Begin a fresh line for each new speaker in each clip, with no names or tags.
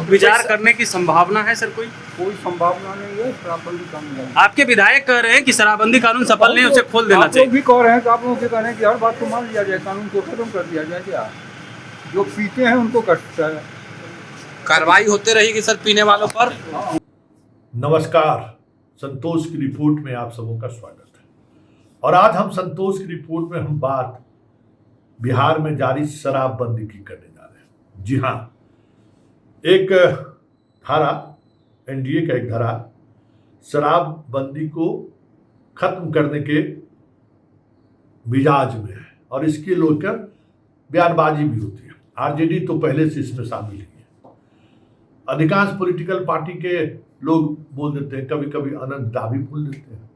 विचार करने की संभावना है सर?
कोई संभावना नहीं है। शराबबंदी कानून
आपके विधायक कह रहे हैं कि शराबबंदी कानून सफल नहीं, उसे खोल देना
आप लोग
चाहिए।
भी कह रहे हैं तो आप लोगों के कहने की हर बात को मान लिया जाए, कानून को खत्म कर दिया जाए। क्या जो पीते हैं उनको कष्ट है,
कार्रवाई होते रहेगी सर पीने वालों पर।
नमस्कार, संतोष की रिपोर्ट में आप सबों का स्वागत है। और आज हम संतोष की रिपोर्ट में हम बात बिहार में जारी शराबबंदी की करने जा रहे हैं। जी हाँ, एक धारा, एनडीए का एक धारा शराबबंदी को खत्म करने के मिजाज में है और इसके लेकर बयानबाजी भी होती है। आरजेडी तो पहले से इसमें शामिल ही है। अधिकांश पॉलिटिकल पार्टी के लोग बोल देते हैं, कभी कभी अनंत दा भी बोल देते हैं।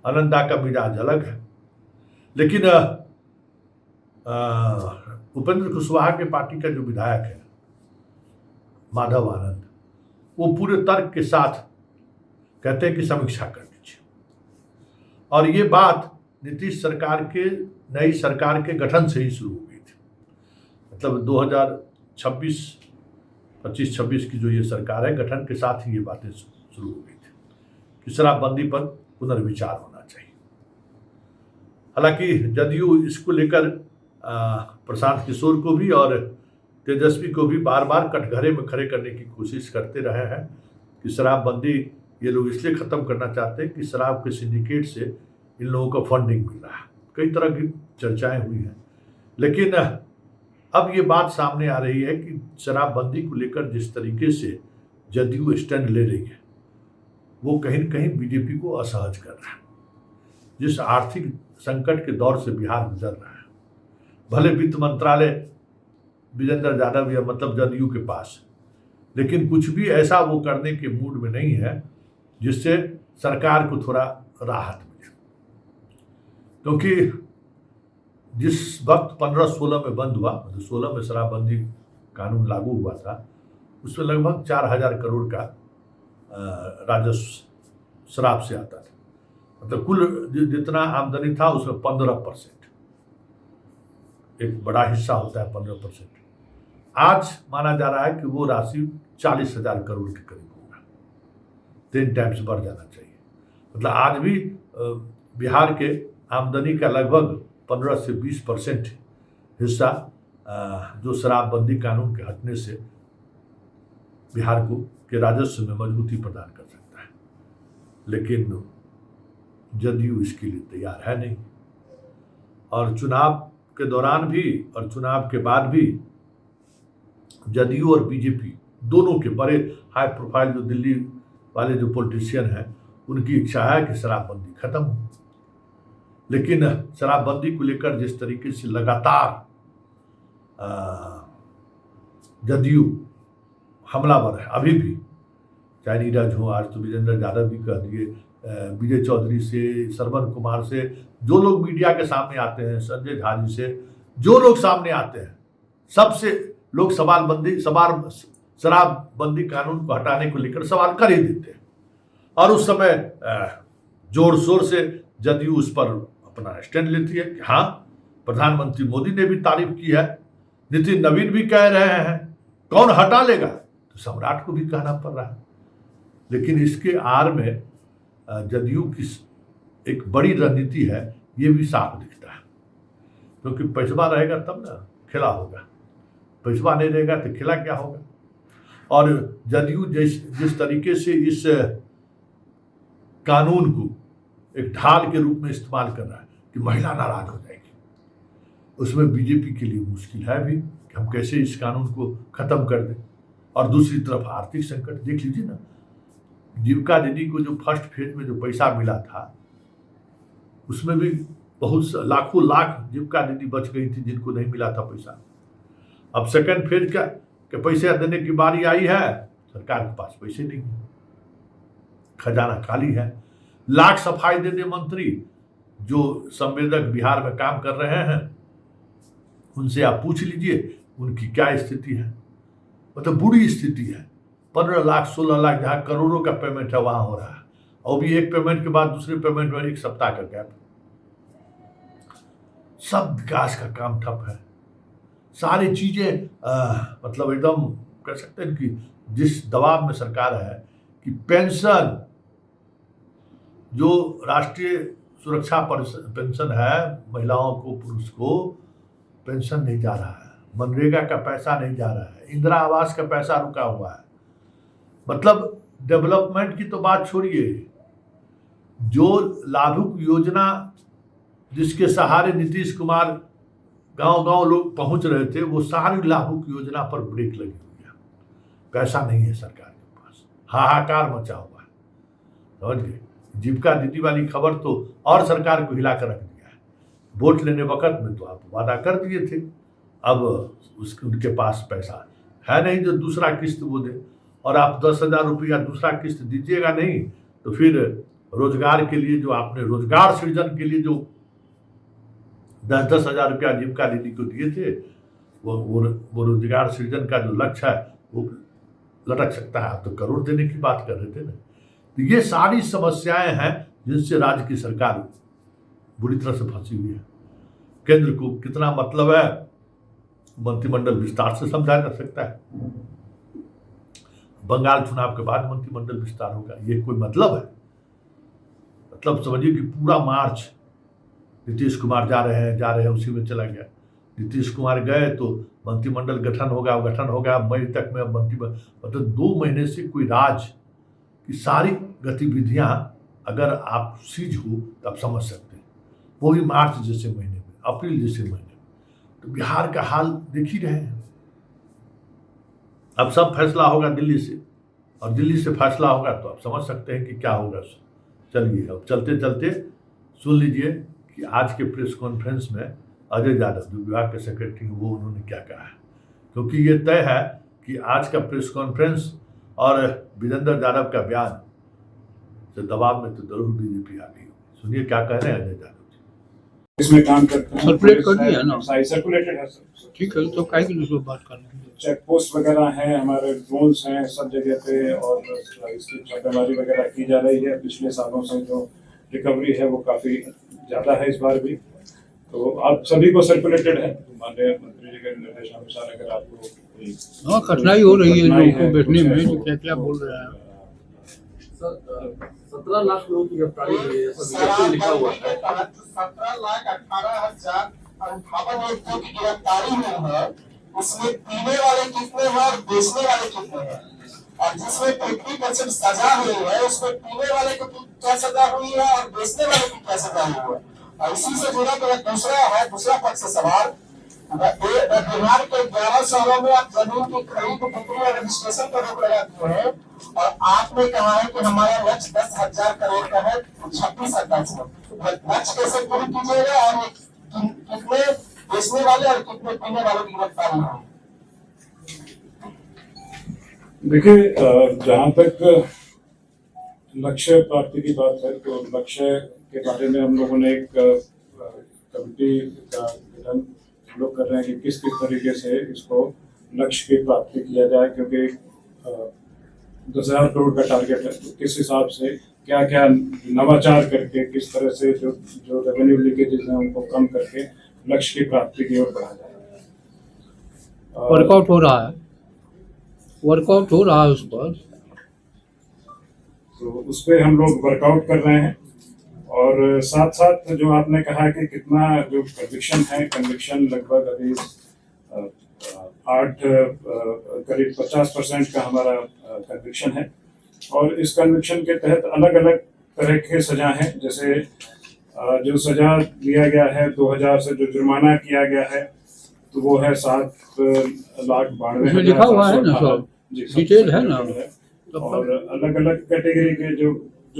अनंत दा का मिजाज अलग है, लेकिन उपेंद्र कुशवाहा के पार्टी का जो विधायक है माधव आनंद, वो पूरे तर्क के साथ कहते हैं कि समीक्षा कर लीजिए। और ये बात नीतीश सरकार के, नई सरकार के गठन से ही शुरू हो गई थी। मतलब 2025 की जो ये सरकार है, गठन के साथ ही ये बातें शुरू हो गई थी कि शराबबंदी पर पुनर्विचार होना चाहिए। हालांकि जदयू इसको लेकर प्रशांत किशोर को भी और तेजस्वी को भी बार बार कटघरे में खड़े करने की कोशिश करते रहे हैं कि शराबबंदी ये लोग इसलिए ख़त्म करना चाहते हैं कि शराब के सिंडिकेट से इन लोगों को फंडिंग मिल रहा है। कई तरह की चर्चाएं हुई हैं, लेकिन अब ये बात सामने आ रही है कि शराबबंदी को लेकर जिस तरीके से जदयू स्टैंड ले रही है, वो कहीं न कहीं बीजेपी को असहज कर रहा है। जिस आर्थिक संकट के दौर से बिहार गुजर रहा है, भले वित्त मंत्रालय विजेंद्र यादव या मतलब जदयू के पास, लेकिन कुछ भी ऐसा वो करने के मूड में नहीं है जिससे सरकार को थोड़ा राहत मिले। क्योंकि जिस वक्त 15-16 में बंद हुआ, मतलब 16 में शराबबंदी कानून लागू हुआ था, उसमें लगभग 4,000 करोड़ का राजस्व शराब से आता था। मतलब कुल जितना आमदनी था उसमें 15%, एक बड़ा हिस्सा होता है 15%। आज माना जा रहा है कि वो राशि 40,000 करोड़ के करीब होगा, 10 टाइम्स बढ़ जाना चाहिए। मतलब आज भी बिहार के आमदनी का लगभग 15 से 20% हिस्सा जो शराबबंदी कानून के हटने से बिहार को के राजस्व में मजबूती प्रदान कर सकता है। लेकिन जदयू इसके लिए तैयार है नहीं, और चुनाव के दौरान भी और चुनाव के बाद भी जदयू और बीजेपी दोनों के बड़े हाई प्रोफाइल जो दिल्ली वाले जो पॉलिटिशियन हैं, उनकी इच्छा है कि शराबबंदी खत्म हो। लेकिन शराबबंदी को लेकर जिस तरीके से लगातार जदयू हमलावर है, अभी भी चाहे नीरज हो, आज तो विजेंद्र यादव भी कह दिए, विजय चौधरी से, श्रवण कुमार से, जो लोग मीडिया के सामने आते हैं, संजय झा जी से, जो लोग सामने आते हैं, सबसे लोग शराबबंदी कानून को हटाने को लेकर सवाल कर ही देते हैं। और उस समय जोर शोर से जदयू उस पर अपना स्टैंड लेती है कि हाँ, प्रधानमंत्री मोदी ने भी तारीफ की है, नितिन नवीन भी कह रहे हैं, कौन हटा लेगा, तो सम्राट को भी कहना पड़ रहा है। लेकिन इसके आड़ में जदयू की एक बड़ी रणनीति है, ये भी साफ दिखता है। क्योंकि पैसा रहेगा तब ना खेला होगा, पैसा नहीं रहेगा तो खेला क्या होगा। और जदयू जिस तरीके से इस कानून को एक ढाल के रूप में इस्तेमाल कर रहा है कि महिला नाराज हो जाएगी, उसमें बीजेपी के लिए मुश्किल है भी कि हम कैसे इस कानून को खत्म कर दें। और दूसरी तरफ आर्थिक संकट देख लीजिए ना, जीविका दीदी को जो फर्स्ट फेज में जो पैसा मिला था, उसमें भी बहुत लाखों लाख जीविका दीदी बच गई थी जिनको नहीं मिला था पैसा। अब सेकंड फेज का के पैसे देने की बारी आई है, सरकार के पास पैसे नहीं है, खजाना खाली है। लाख सफाई दे दे मंत्री जो संवेदक बिहार में काम कर रहे हैं, उनसे आप पूछ लीजिए उनकी क्या स्थिति है। मतलब बुरी स्थिति है। 15 लाख 16 लाख जहाँ करोड़ों का पेमेंट है वहां हो रहा है, और भी एक पेमेंट के बाद दूसरे पेमेंट में 1 सप्ताह का गैप। सब विकास का काम ठप है। सारी चीज़ें मतलब एकदम कह सकते हैं कि जिस दबाव में सरकार है कि पेंशन जो राष्ट्रीय सुरक्षा पेंशन है महिलाओं को पुरुष को पेंशन नहीं जा रहा है, मनरेगा का पैसा नहीं जा रहा है, इंदिरा आवास का पैसा रुका हुआ है। मतलब डेवलपमेंट की तो बात छोड़िए, जो लाभुक योजना जिसके सहारे नीतीश कुमार गांव-गांव लोग पहुंच रहे थे, वो सारी लाभुक योजना पर ब्रेक लगी हुई है। पैसा नहीं है सरकार के पास, हाहाकार मचा हुआ है, समझ गए। जीविका दीदी वाली खबर तो और सरकार को हिला कर रख दिया है। वोट लेने वक्त में तो आप वादा कर दिए थे, अब उनके पास पैसा है नहीं जो दूसरा किस्त वो दे, और आप 10,000 रुपया दूसरा किस्त दीजिएगा नहीं तो फिर रोजगार के लिए जो आपने रोजगार सृजन के लिए जो 10-10 हज़ार रुपया जीविका दीदी को दिए थे, वो रोजगार सृजन का जो लक्ष्य है वो लटक सकता है। आप तो करोड़ देने की बात कर रहे थे ना। तो ये सारी समस्याएं हैं जिनसे राज्य की सरकार बुरी तरह से फंसी हुई है। केंद्र को कितना मतलब है, मंत्रिमंडल विस्तार से समझा जा सकता है। बंगाल चुनाव के बाद मंत्रिमंडल विस्तार होगा, ये कोई मतलब है? मतलब समझिए कि पूरा मार्च नीतीश कुमार जा रहे हैं उसी में चला गया। नीतीश कुमार गए तो मंत्रिमंडल गठन होगा मई तक में। मतलब 2 महीने से कोई राज्य की सारी गतिविधियां अगर आप सीज हो तो आप समझ सकते हैं। वो भी मार्च जैसे महीने में, अप्रैल जैसे महीने में। तो बिहार का हाल देख ही रहे हैं। अब सब फैसला होगा दिल्ली से, और दिल्ली से फैसला होगा तो आप समझ सकते हैं कि क्या होगा। चलिए अब चलते चलते सुन लीजिए कि आज के प्रेस कॉन्फ्रेंस में अजय यादव जो विभाग के सेक्रेटरी वो उन्होंने क्या कहा है, क्योंकि ये तय है कि आज का प्रेस कॉन्फ्रेंस और वीरेंद्र यादव का बयान से दबाव में तो जरूर बीजेपी आ गई। सुनिए क्या कह रहे हैं अजय यादव जी।
इसमें काम करते हैं,
सर्कुलेट कर दिया ना,
सर्कुलेटेड है सर।
ठीक है, तो काहे की दूसरी बात कर रहे हैं।
चेक पोस्ट वगैरह हैं, हमारे ड्रोन्स हैं सब जगह पे, और इसकी छापेमारी वगैरह की जा रही है। पिछले सालों से जो रिकवरी है वो काफी ज्यादा है इस बार भी। तो आप सभी को सर्कुलेटेड है, माननीय मंत्री जी के निर्देशानुसार। अगर आपको
हाँ, कठिनाई हो रही है लोगों को बैठने में, जो क्या क्या बोल रहे हैं।
17 लाख लोगों की गिरफ्तारी हुई है, ऐसा लिखा हुआ है।
17,18,058 व्यक्तियों की गिरफ्तारी हुई है। उसमें पीने वाले कितने हैं और बेचने वाले कितने हैं, और जिसमें 50% सजा हुई है उसमें पीने वाले को क्या सजा हुई है और बेचने वाले की क्या सजा हुई है। और इसी से जुड़ा तो दूसरा पक्ष से सवाल, बिहार के 11 शहरों में आप जमीन की खरीद बिक्री और रजिस्ट्रेशन पर रोक लगा दिए हैं, और आपने कहा है कि हमारा लक्ष्य 10,000 करोड़ का है 26-27 में। लक्ष्य कैसे पूरी कीजिएगा, और कितने बेचने वाले और कितने पीने वालों की गिरफ्तारी है?
देखिए, जहाँ तक लक्ष्य प्राप्ति की बात है तो लक्ष्य के बारे में हम लोगों ने एक कमेटी का गठन लोग कर रहे हैं कि किस तरीके से इसको लक्ष्य की प्राप्ति किया जाए, क्योंकि 10,000 करोड़ का टारगेट है। तो किस हिसाब से क्या क्या नवाचार करके किस तरह से जो रेवेन्यू लीकेजेस हैं उनको कम करके लक्ष्य की प्राप्ति की ओर बढ़ा जाए।
वर्कआउट हो रहा है उस पर,
तो उस पर हम लोग वर्कआउट कर रहे हैं। और साथ साथ जो आपने कहा कि कितना जो कन्विक्शन लगभग अभी करीब 50% का हमारा कन्विक्शन है। और इस कन्विक्शन के तहत अलग अलग तरह के सजा हैं। जैसे जो सजा दिया गया है 2000 से, जो जुर्माना किया गया है तो वो है 7,92,000।
लिखा हुआ है ना, सब डिटेल है ना।
और अलग अलग कैटेगरी के जो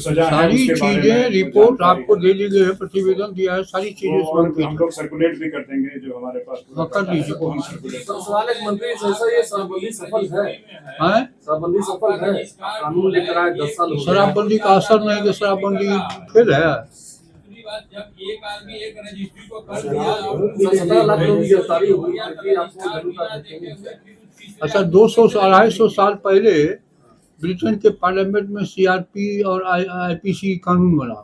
सजा है
सारी
उसके बारे
चीजें
में
रिपोर्ट आपको दे दी गई है, प्रतिवेदन दिया है, सारी चीजें
और हम लोग सर्कुलेट भी कर देंगे जो हमारे पास
कर लीजिए।
वो हम सर्कुलेट
सवाल एक मंत्री से, ये शराबबंदी सफल है?
हैं?
शराबबंदी सफल है? कानून लेकर आए 10 साल हो गए।
शराबबंदी का असर नहीं कि शराबबंदी फेल है।
17 लाख लोगों की गिरफ्तारी हुई है, आपको जरूर देखेंगे।
अच्छा, 200-250 साल पहले ब्रिटेन के पार्लियामेंट में सीआरपी और आईपीसी कानून बना,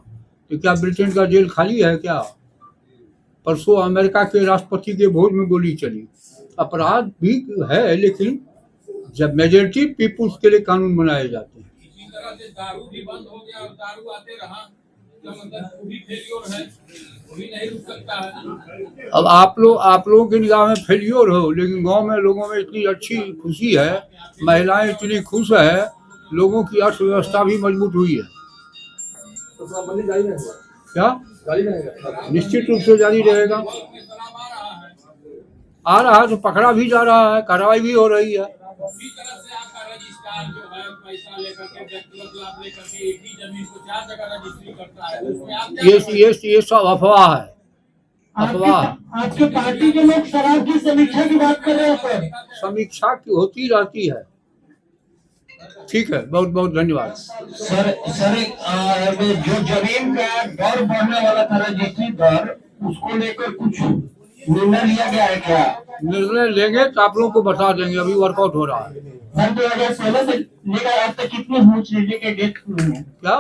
तो क्या ब्रिटेन का जेल खाली है क्या? परसों अमेरिका के राष्ट्रपति के भोज में गोली चली, अपराध भी है, लेकिन जब मेजॉरिटी पीपुल्स के लिए कानून बनाए जाते हैं।
इसी तरह से दारू भी बंद हो गया और दारू आते रहा, तो मतलब वो भी फेलियर है, वो भी नहीं रुक सकता है।
अब आप लोगों की निगाह में फेलियर हो, लेकिन गांव में लोगों में इतनी अच्छी खुशी है, महिलाएं इतनी खुश है, लोगों की अर्थव्यवस्था भी मजबूत हुई है।
तो शराबबंदी जारी रहेगा,
क्या
जारी रहेगा,
निश्चित रूप से जारी रहेगा। आ रहा है तो पकड़ा भी जा रहा है, कार्रवाई भी हो रही है।
इसी तरह से आपका रजिस्ट्रार जो है पैसा लेकर के व्यक्तिगत लाभ लेकर के एक ही जमीन को 4 जगह रजिस्ट्री करता है, उसमें आप क्या
ये सब अफवाह है, अफवाह।
आपके पार्टी के लोग शराब की समीक्षा की बात कर रहे हैं सर।
समीक्षा की होती रहती है। ठीक है, बहुत बहुत धन्यवाद।
सर जो जमीन का दर बढ़ने वाला था रजिस्ट्री दर, उसको लेकर कुछ निर्णय लिया गया है क्या?
निर्णय लेंगे तो आप लोगों को बता देंगे, अभी वर्कआउट हो रहा है।
सर 2016 से लेकर अब तक कितनी मौतें हुई है डेथ हुई है?
क्या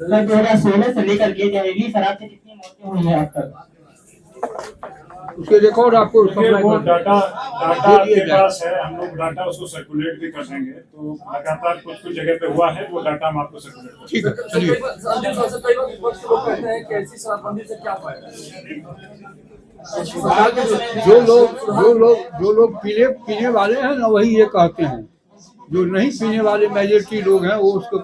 सर 2016 से लेकर के जहरीली शराब से कितनी मौतें हुई है अब तक?
उसके रिकॉर्ड आपको
देखिए, वो
सप्लाई
डाटा
दे दिए
आपके
जाए।
पास है, हम लोग डाटा उसको सर्कुलेट भी कर देंगे, तो लगातार कुछ जगह पे हुआ है, वो डाटा हम आपको सर्कुलेट कर
ठीक है, चलिए।
कई बार विपक्ष के लोग कहते हैं कि ऐसी शराबबंदी से क्या फायदा है?
जो लोग पीने वाले हैं ना, वही ये कहते हैं। जो नहीं पीने वाले मेजॉरिटी लोग हैं, वो उसके